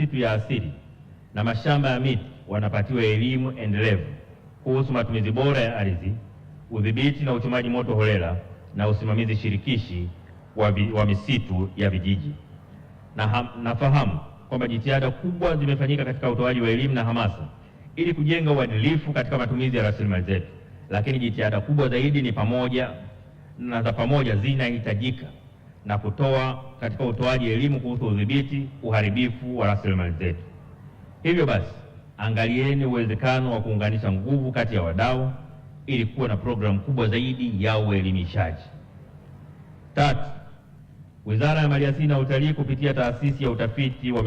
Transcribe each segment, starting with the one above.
misitu ya asili na mashamba ya miti wanapatiwa elimu endelevu kuhusu matumizi bora ya ardhi, udhibiti na uchomaji moto holela na usimamizi shirikishi wa misitu ya vijiji. Nafahamu kwamba jitihada kubwa zimefanyika katika utoaji wa elimu na hamasa ili kujenga uadilifu katika matumizi ya rasilimali zetu, lakini jitihada kubwa zaidi ni pamoja zinahitajika na kutoa katika utoaji elimu kuhusu udhibiti uharibifu wa rasilimali zetu. Hivyo basi, angalieni uwezekano wa kuunganisha nguvu kati ya wadau ili kuwa na programu kubwa zaidi ya uelimishaji. Tatu, Wizara ya Maliasili na Utalii kupitia Taasisi ya Utafiti wa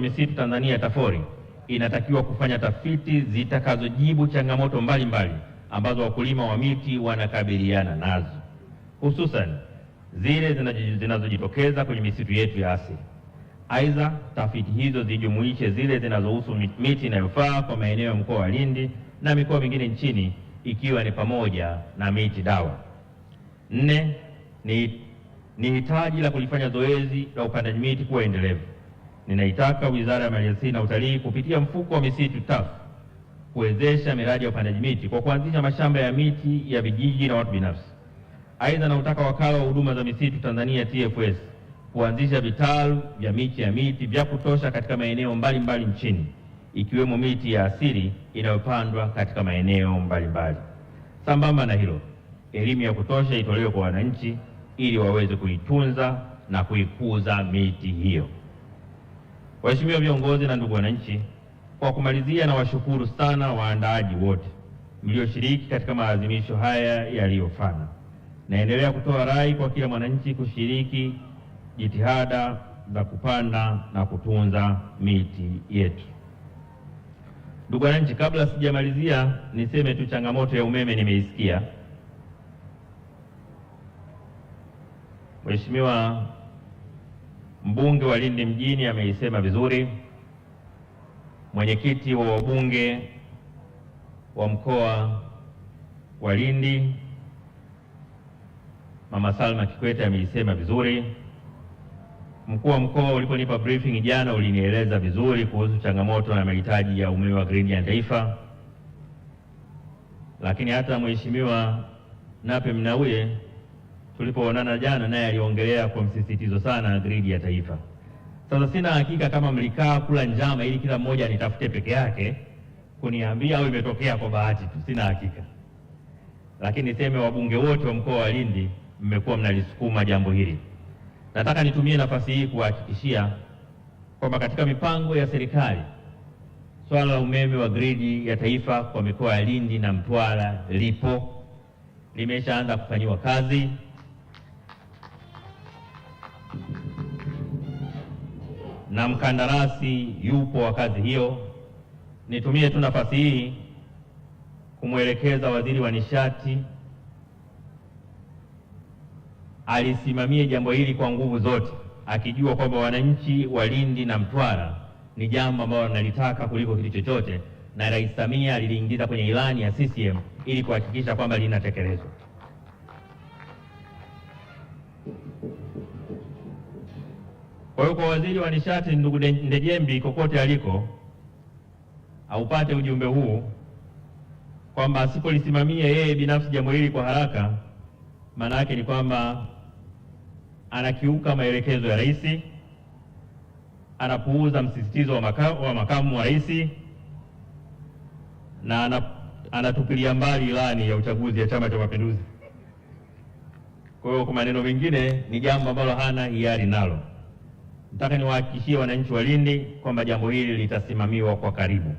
Misitu Tanzania TAFORI inatakiwa kufanya tafiti zitakazojibu changamoto mbalimbali ambazo wakulima wa miti wanakabiliana nazo, hususan zile zinazojitokeza kwenye misitu yetu ya asili. Aidha, tafiti hizo zijumuishe zile zinazohusu miti inayofaa kwa maeneo ya mkoa wa Lindi na mikoa mingine nchini, ikiwa ni pamoja na miti dawa. 4, ni hitaji la kulifanya zoezi la upandaji miti kuwa endelevu. Ninaitaka Wizara ya Maliasili na Utalii kupitia mfuko wa misitu TAF kuwezesha miradi ya upandaji miti kwa kuanzisha mashamba ya miti ya vijiji na watu binafsi. Aidha, nautaka Wakala wa Huduma za Misitu Tanzania TFS kuanzisha vitalu vya miche ya miti vya kutosha katika maeneo mbalimbali nchini, ikiwemo miti ya asili inayopandwa katika maeneo mbalimbali. Sambamba na hilo, elimu ya kutosha itolewe kwa wananchi ili waweze kuitunza na kuikuza miti hiyo. Waheshimiwa viongozi na ndugu wananchi, kwa kumalizia, na washukuru sana waandaaji wote mlioshiriki katika maadhimisho haya yaliyofana. Naendelea kutoa rai kwa kila mwananchi kushiriki jitihada za kupanda na kutunza miti yetu. Ndugu wananchi, kabla sijamalizia, niseme tu changamoto ya umeme nimeisikia. Mheshimiwa mbunge wa Lindi mjini ameisema vizuri. Mwenyekiti wa wabunge wa mkoa wa Lindi Mama Salma Kikwete ameisema vizuri. Mkuu wa mkoa uliponipa briefing jana ulinieleza vizuri kuhusu changamoto na mahitaji ya umeme wa gridi ya taifa. Lakini hata Mheshimiwa Nape Mnauye tulipoonana jana, naye aliongelea kwa msisitizo sana gridi ya taifa. Sasa sina hakika kama mlikaa kula njama ili kila mmoja anitafute peke yake kuniambia au imetokea kwa bahati tu, sina hakika. Lakini niseme wabunge wote wa mkoa wa Lindi mmekuwa mnalisukuma jambo hili. Nataka nitumie nafasi hii kuhakikishia kwamba katika mipango ya serikali swala la umeme wa gridi ya taifa kwa mikoa ya Lindi na Mtwara limeshaanza kufanyiwa kazi. Na mkandarasi yupo wa kazi hiyo. Nitumie tu nafasi hii kumwelekeza Waziri wa Nishati alisimamie jambo hili kwa nguvu zote, akijua kwamba wananchi wa Lindi na Mtwara ni jambo ambalo nalitaka kuliko kitu chochote, na Rais Samia aliliingiza kwenye ilani ya CCM ili kuhakikisha kwamba linatekelezwa. Kwa hiyo kwa Waziri wa Nishati ndugu Ndejembi, kokote aliko, aupate ujumbe huu kwamba asipolisimamia yeye binafsi jambo hili kwa haraka, maana yake ni kwamba anakiuka maelekezo ya rais, anapuuza msisitizo wa makamu wa rais, na anatupilia mbali ilani ya uchaguzi ya Chama cha Mapinduzi. Kwa hiyo kwa maneno mengine, ni jambo ambalo hana hiari nalo. Nataka niwahakikishie wananchi wa Lindi kwamba jambo hili litasimamiwa kwa karibu.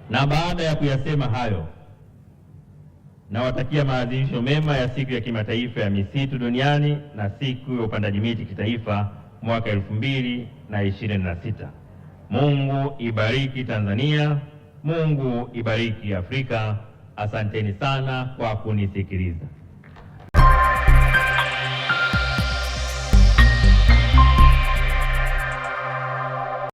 Na baada ya kuyasema hayo, nawatakia maadhimisho mema ya siku ya kimataifa ya misitu duniani na siku ya upandaji miti kitaifa mwaka 2026. Mungu ibariki Tanzania, Mungu ibariki Afrika. Asanteni sana kwa kunisikiliza.